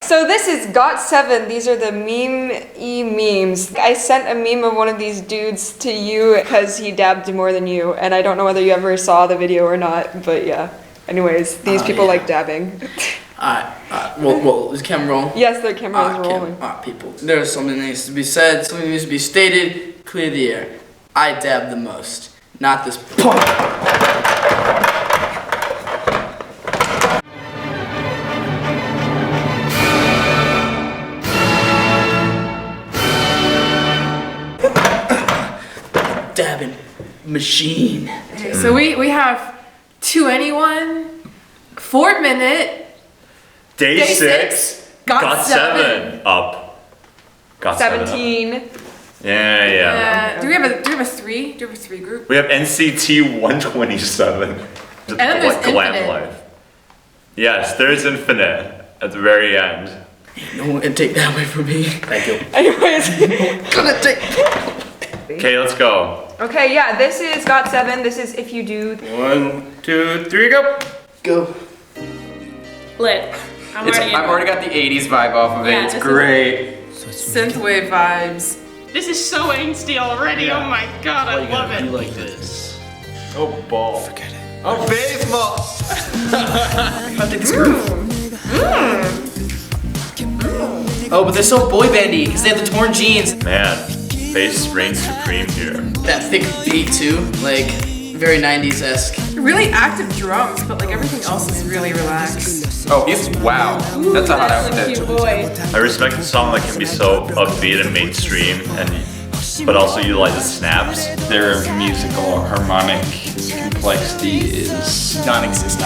So this is Got7. These are the meme-y memes. I sent a meme of one of these dudes to you because he dabbed more than you, and I don't know whether you ever saw the video or not, but yeah. Anyways, these people like dabbing. Well, is camera rolling? Yes, their camera is rolling. People. There's something that needs to be said, something needs to be stated, clear the air. I dab the most, not this punk. Dabbing machine. Okay, so we have 2NE1, 4 Minute, Day 6, Got7 up. Got 17. Up. Yeah. Do we have a 3? Do we have a 3 group? We have NCT 127. And then there's Glam Infinite. Life. Yes, there's Infinite at the very end. No one can take that away from me. Thank you. Anyways. Gonna take. Okay, let's go. Okay, yeah, this is Got7. This is If You Do. 1, 2, 3, go. Go. Lit. I've already got the 80s vibe off of it. Yeah, It's this great. Synthwave vibes. This is so angsty already. Oh my god, I love it. like this. Oh, ball. Oh, baseball! Oh, but they're so boy bandy because they have the torn jeans. Man, bass reigns supreme here. That thick beat too, like very 90s-esque. Really active drums, but like everything else is really relaxed. Oh, he's wow. That's a hot outfit. Cute boy. I respect a song that can be so upbeat and mainstream, but also utilizes snaps. Their musical harmonic complexity is non-existent.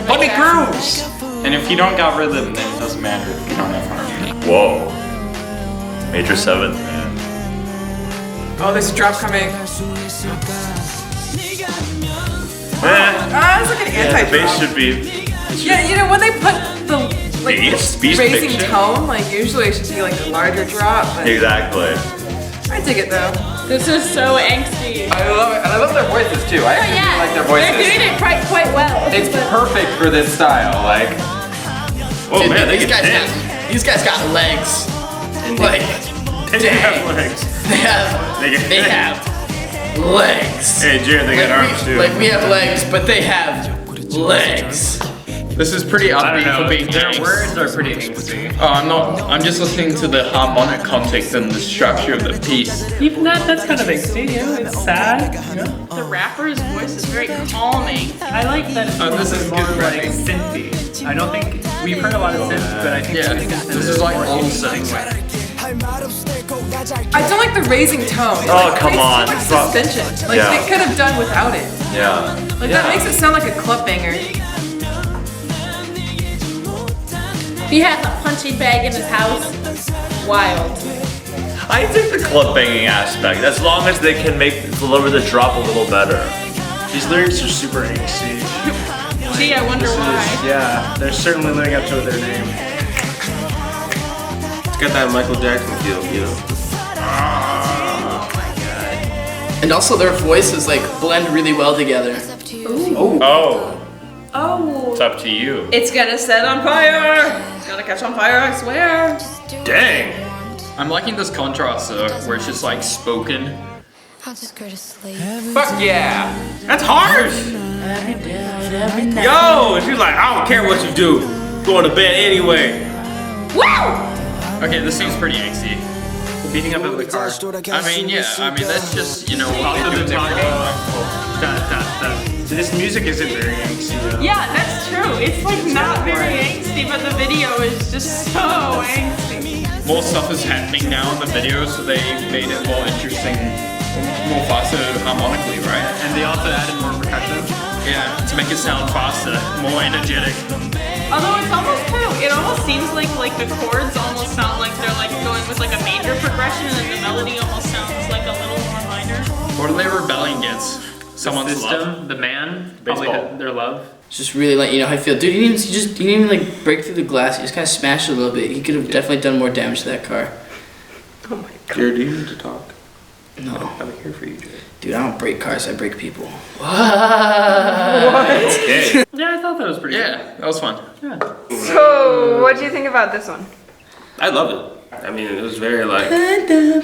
But it grooves! And if you don't got rhythm, then it doesn't matter if you don't have harmony. Whoa. Major 7th, man. Oh, there's a drop coming. It's like an Yeah, the anti-drop. bass should be. Yeah, you know when they put the like Beast raising picture? tone, like usually it should be like a larger drop. But Exactly. I dig it though. This is so angsty. I love it, and I love their voices too. I actually really like their They're doing voices. it quite well. It's perfect for this style. Like, Oh Dude, man, they these can guys dance. these guys got legs. Like They have legs. they have legs. Hey, Jared, they got arms too. Like we have legs, but they have legs. This is pretty upbeat for being Their angst. words are pretty angsty. Oh, I'm just listening to the harmonic context and the structure of the piece. Even that's kind of angsty, you know, it's sad. You know? The rapper's voice is very calming. I like that it's Oh, this is more good like rapping. synthy. I don't think, we've heard a lot of synth, but I think Yeah, this is like old synth. I don't like the raising tone. It, Oh, like, come creates on. too much suspension. Like Yeah. they could have done without it. Yeah. Like that makes it sound like a club banger. He has a punching bag in his house. Wild. I think the club banging aspect, as long as they can deliver the drop a little better. These lyrics are super angsty. Gee, I wonder why. Yeah, they're certainly living up to their name. It's got that Michael Jackson feel, you know? And also their voices like blend really well together. Oh, Oh. it's up to you. It's gonna set on fire. It's gonna catch on fire, I swear. Dang. I'm liking this contrast though, where it's just like spoken. fuck yeah. That's harsh! Yo, she's like, I don't care what you do. Going to bed anyway. Woo! Okay, this seems pretty angsty. Beating up in the car. I mean, that's just, you know, Positive talking. This music isn't very angsty though. Yeah, that's true. It's like not very angsty, but the video is just so angsty. more stuff is happening now in the video, so they made it more interesting, more faster harmonically, right? And they also added more percussion. Yeah, to make it sound faster, more energetic. Although it's almost kind of, it almost seems like the chords almost sound like they're like going with like a major progression, and then the melody almost sounds like a little more minor. What are they rebelling against? Someone's love? System, the man, probably Baseball. their love. Just really let you know how I feel. Dude, he didn't even like break through the glass. He just kind of smashed it a little bit. He could have definitely done more damage to that car. Oh my god. Jared, do you need to talk? No. I'm here for you, Jared. Dude, I don't break cars, I break people. Yeah, I thought that was pretty good. Yeah, that was fun. So, what do you think about this one? I love it. I mean, it was very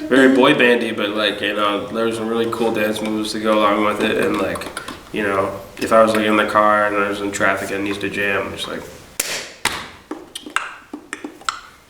very boy bandy, but like, you know, there was some really cool dance moves to go along with it, and like, you know, if I was like in the car and I was in traffic and needs to jam, it's like.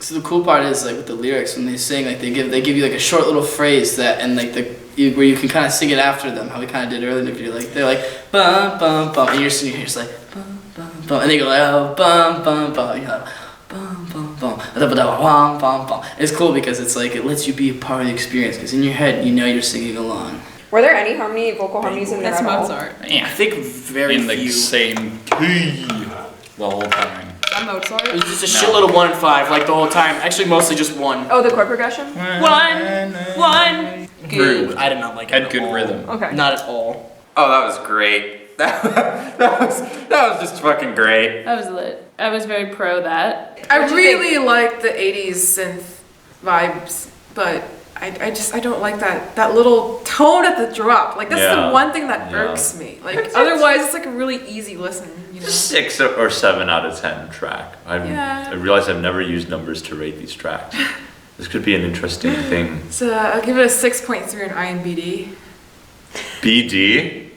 So the cool part is like with the lyrics when they sing, like they give you like a short little phrase that and like where you can kind of sing it after them, how we kind of did earlier in the video. Like they're like bum bum bum, and you're singing here, it's like bum bum bum, and they go like oh bum bum bum, you know, bum bum bum, bum bum bum. It's cool because it's like it lets you be a part of the experience because in your head you know you're singing along. Were there any vocal harmonies in there That's at all? Mozart. Yeah, I think very in the few. same key the whole time. That Mozart. It was just a shitload of 1 and 5, like the whole time. Actually, mostly just 1. Oh, the chord progression? One. Good. I did not like it. Had at good all. rhythm. Okay. Not at all. Oh, that was great. That was just fucking great. That was lit. I was very pro that. I What'd you really like the 80s synth vibes, but I don't like that little tone at the drop. Like that's Yeah. the one thing that Yeah. irks me. Like otherwise it's like a really easy listen, you know. 6 or 7 out of 10 track. Yeah. I realize I've never used numbers to rate these tracks. This could be an interesting thing. So I'll give it a 6.3 on IMDb. BD?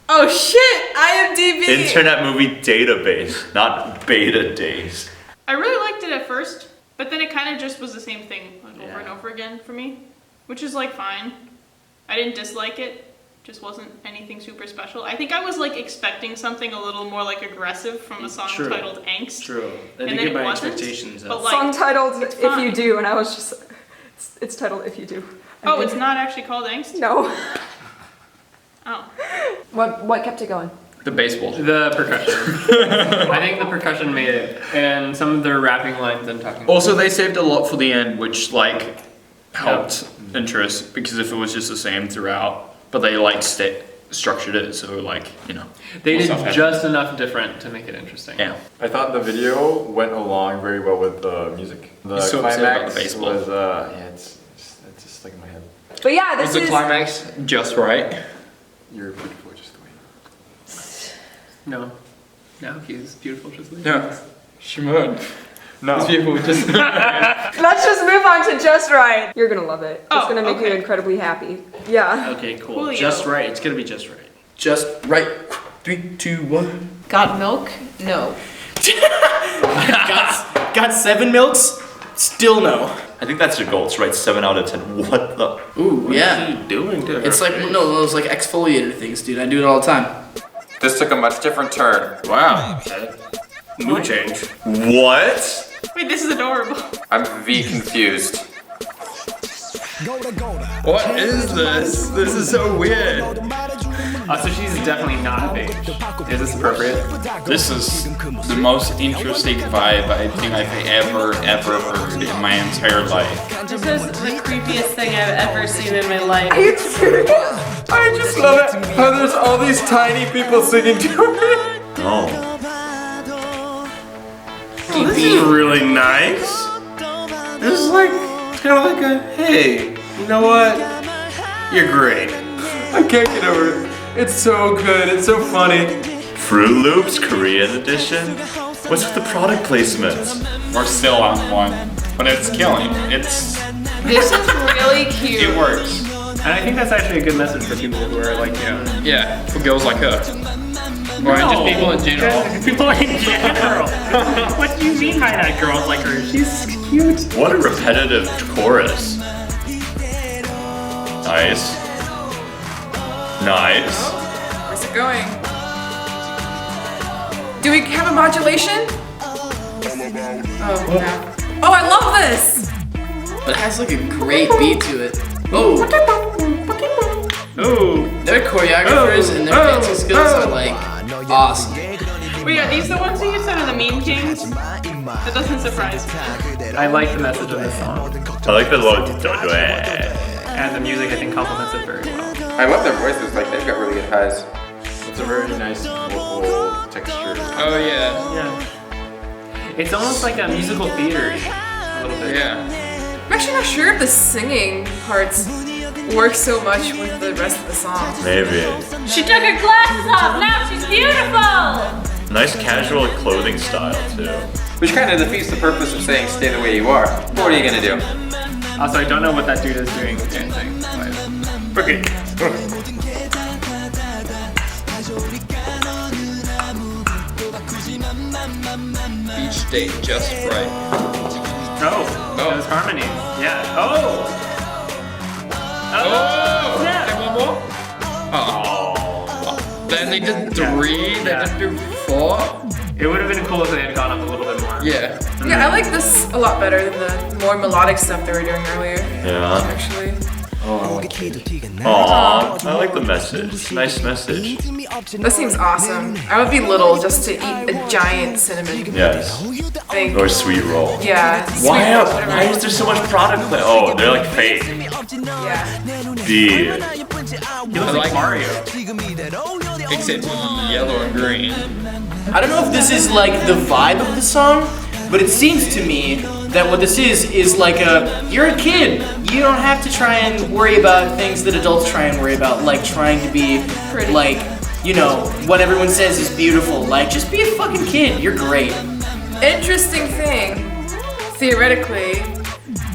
Oh shit! IMDb! Internet Movie Database, not Beta Days. I really liked it at first, but then it kind of just was the same thing like, over and over again for me, which is like fine. I didn't dislike it, just wasn't anything super special. I think I was like expecting something a little more like aggressive from a song True. titled Angst. True. I And did then get it my wasn't, expectations but up. like- Song titled it's If You fine. Do, and I was just, it's titled If You Do. I Oh, think. it's not actually called Angst? No. Oh. What kept it going? The baseball. The percussion. I think the percussion made it, and some of their rapping lines and talking. Also, they saved a lot for the end, which like helped interest because if it was just the same throughout, but they like structured it so like you know They more did stuff happened. just enough different to make it interesting. Yeah. I thought the video went along very well with the music. The You're so upset about climax the baseball. was it's just stuck in my head. But yeah, Was this the is. climax just right? You're beautiful just the way. No, he's beautiful just like Yeah. Shimon. No. It's beautiful. Just Let's just move on to Just Right. You're gonna love it. It's Oh, gonna make you okay. incredibly happy. Yeah. Okay, cool. Coolio. Just right. It's gonna be just right. Just right. 3, 2, 1. Got milk? No. Got 7 milks? Still no. I think that's your goal. It's right 7 out of 10. What the? Ooh, yeah. What are you doing to her? It's like no those like exfoliator things, dude. I do it all the time. This took a much different turn. wow. Mood change. What? Wait, this is adorable. I'm V confused. What is this? This is so weird. So she's definitely not of age. Is this appropriate? This is the most interesting vibe I think I've ever heard in my entire life. This is the creepiest thing I've ever seen in my life. I just love it how there's all these tiny people singing to her. Oh. Oh, this is really nice. This is like, it's kind of like a, hey, you know what? You're great. I can't get over it. It's so good. It's so funny. Fruit Loops Korean edition? What's with the product placements? We're still on one, but it's killing. This is really cute. It works. And I think that's actually a good message for people who are like, you know, Yeah, for girls like her. Or just people in general. people in general. What do you mean by that, girls like her? She's cute. What a repetitive chorus. Nice. Nice. Where's it going? Do we have a modulation? Oh, no. Oh, I love this! But it has like a great beat to it. Oh, Oh, their choreographers and their dancing skills are like awesome. Wait, are these the ones that you said are the meme kings? That doesn't surprise me. I like the message of this song. I like the little. And the music, I think, complements it very well. I love their voices. Like they've got really good highs. It's a very nice vocal texture. Oh yeah. Yeah. It's almost like a musical theater, a little bit. Yeah. I'm actually not sure if the singing parts work so much with the rest of the song. Maybe. She took her glasses off, now she's beautiful! Nice casual clothing style too. Which kind of defeats the purpose of saying stay the way you are. What are you gonna do? Also, I don't know what that dude is doing dancing. Okay. Each day just right. Oh, that was harmony. Yeah. Oh! Oh! Yeah. One more? Oh. Then they did 3, they didn't do 4. It would have been cool if they had gone up a little bit more. Yeah. Yeah, I like this a lot better than the more melodic stuff they were doing earlier. Yeah. Actually. Aww, I like the message. Nice message. That seems awesome. I would be little just to eat a giant cinnamon Yes. thing. Or sweet roll. Yeah. Why is there so much product? Oh, they're like fake. Yeah. Dude. He looks like Mario. Except yellow and green. I don't know if this is like the vibe of the song, but it seems to me that what this is like you're a kid. You don't have to try and worry about things that adults try and worry about, like trying to be Pretty. like, you know, what everyone says is beautiful. Like, just be a fucking kid. You're great. Interesting thing, theoretically,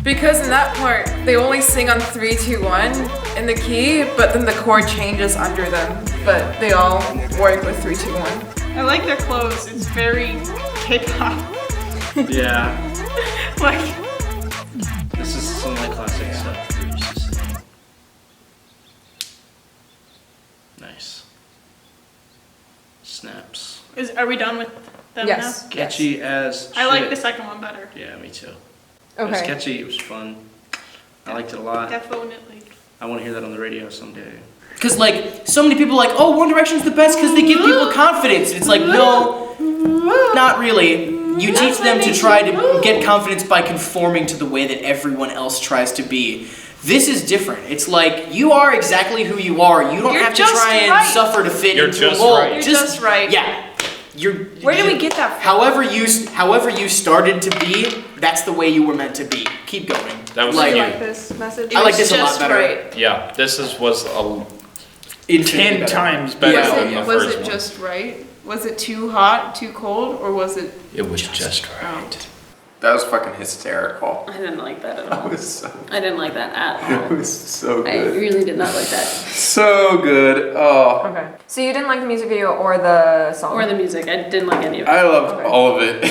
because in that part they only sing on 3, 2, 1 in the key, but then the chord changes under them. But they all work with 3, 2, 1. I like their clothes. It's very K-pop. Yeah. Like, This is some of my classic stuff. Nice. Snaps. are we done with them Yes. now? Catchy as shit. I like the second one better. Yeah, me too. It was Okay. catchy, it was fun. I liked it a lot. Definitely. I want to hear that on the radio someday. Because, like, so many people are like, oh, One Direction's the best because they give people confidence. And it's like, no, not really. You teach them to try to get confidence by conforming to the way that everyone else tries to be. This is different. It's like, you are exactly who you are. You don't You're have to just try and right. suffer to fit You're into just a mold. right. You're just right. Yeah. Where did we get that from? However you started to be, that's the way you were meant to be. Keep going. That was Do you cute. like this message? I like this a lot Just better. right. Yeah, this was a Infinitely 10 better. times better Was than it, the was first it one. just right? Was it too hot, too cold, or was it? It was just right. That was fucking hysterical. I didn't like that at That all. was so, I didn't like that at it all. was so I good. really did not like that. So good. Oh, Okay. So you didn't like the music video or the song? Or the music. I didn't like any of it. I loved Okay. all of it.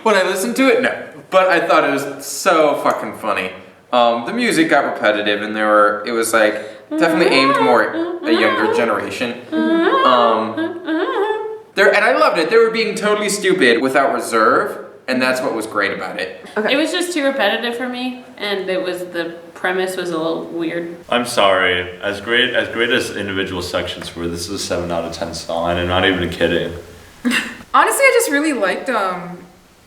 When I listened to it, no. But I thought it was so fucking funny. The music got repetitive, and it was like definitely aimed more at a younger generation. And I loved it. They were being totally stupid without reserve, and that's what was great about it. It was just too repetitive for me, and the premise was a little weird. I'm sorry. As great as individual sections were, this is a 7 out of 10 song, and I'm not even kidding. Honestly, I just really liked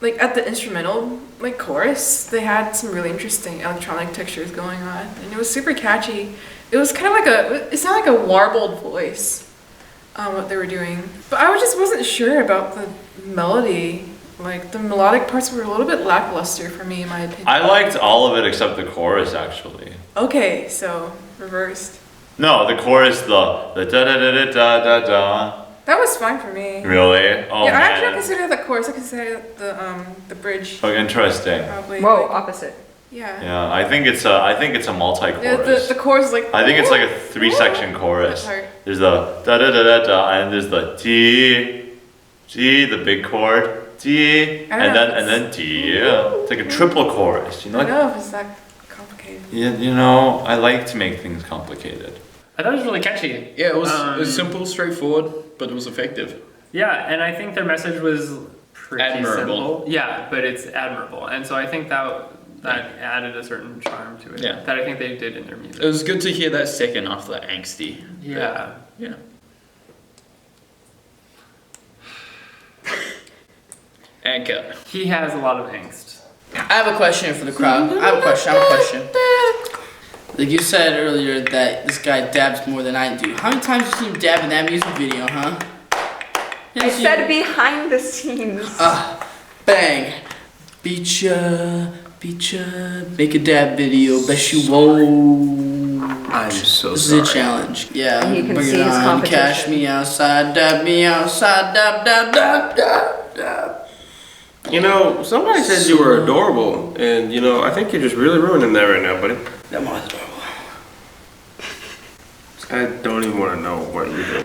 like at the instrumental like chorus, they had some really interesting electronic textures going on, and it was super catchy. It was kind of like it sounded like a warbled voice, what they were doing. But I just wasn't sure about the melody. Like the melodic parts were a little bit lackluster for me, in my opinion. I liked all of it except the chorus, actually. Okay, so reversed. No, the chorus, the da da da da da da da. That was fine for me. Really? Oh yeah, I man. actually consider the chorus. I consider the bridge. Oh, interesting. Probably. Whoa, opposite. Yeah. Yeah, I think it's a multi-chorus. Yeah, the chorus is like. I think it's like a 3-section chorus. That part. There's the da da da da da, and there's the G, the big chord, G, I and don't know then D. Yeah. It's like a triple chorus. You know? I don't know if it's that complicated. Yeah, you know, I like to make things complicated. I thought it was really catchy. Yeah, it was simple, straightforward, but it was effective. Yeah, and I think their message was pretty Admirable. simple. Yeah, but it's admirable, and so I think that added a certain charm to it. Yeah. That I think they did in their music. It was good to hear that second after that angsty. Yeah. Yeah. Anchor. He has a lot of angst. I have a question for the crowd. I have a question. Like you said earlier that this guy dabs more than I do. How many times have you seen him dab in that music video, huh? I said behind the scenes. Bang. Beat ya, make a dab video, bet you won't. I'm so This sorry. is a challenge. Yeah. And he can bring see it his on. competition. Cash me outside, dab me outside, dab, dab, dab, dab, dab. You know, somebody said you were adorable, and you know, I think you're just really ruining that right now, buddy. That was adorable. I don't even want to know what you're doing.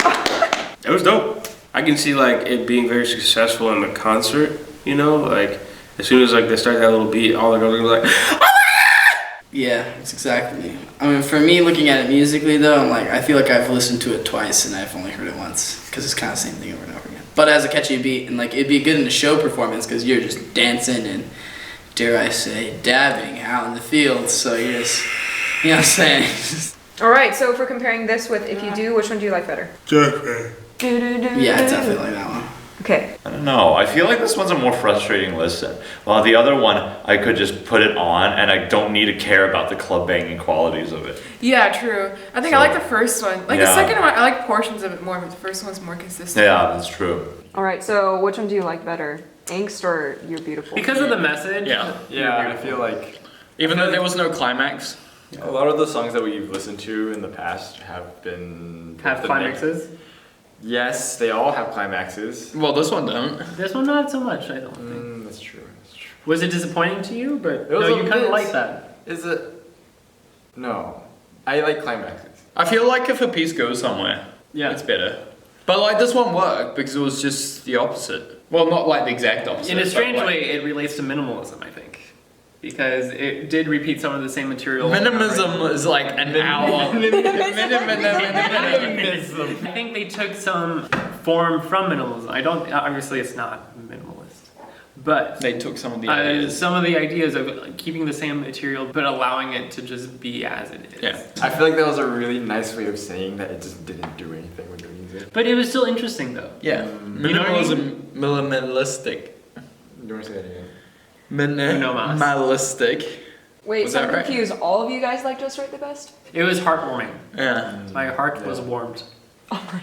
It was dope. I can see like it being very successful in the concert. You know, like as soon as like they start that little beat, all the girls are gonna be like, Yeah, it's exactly. I mean, for me, looking at it musically, though, I'm like, I feel like I've listened to it twice and I've only heard it once because it's kind of the same thing over and over again. But as a catchy beat, and like, it'd be good in a show performance because you're just dancing and, dare I say, dabbing out in the field. So you're just, you know what I'm saying? All right, so if we're comparing this with If You Do, which one do you like better? Yeah, I definitely like that one. Okay. I don't know. I feel like this one's a more frustrating listen. While the other one, I could just put it on and I don't need to care about the club banging qualities of it. Yeah, true. I think I like the first one. Like the Yeah. second one, I like portions of it more, but the first one's more consistent. Yeah, that's true. All right, so which one do you like better? Angst or You're Beautiful? Because of the message. Yeah. Yeah, I feel like Even though there was no climax. a lot of the songs that we've listened to in the past have been Have the climaxes. Yes, they all have climaxes. Well, this one don't. This one not so much, I don't think. That's true. That's true. Was it disappointing to you? But It was no, a you kind bit. of like that. Is it? No, I like climaxes. I feel like if a piece goes somewhere, Yeah. it's better. But like this one worked because it was just the opposite. Well, not like the exact opposite. In a but, strange like, way, it relates to minimalism, I think. Because it did repeat some of the same material. Minimalism is like an hour. I think they took some form from minimalism. I don't. Obviously, it's not minimalist, but they took some of the ideas. Some of the ideas of like, keeping the same material but allowing it to just be as it is. Yeah. I feel like that was a really nice way of saying that it just didn't do anything with the music. But it was still interesting, though. Yeah. You know what I mean? Minimalistic. You want to say that again? Minimalistic. Wait, Was so I'm that right? confused. All of you guys like Just Right the best? It was heartwarming. Yeah. My heart was warmed. All right.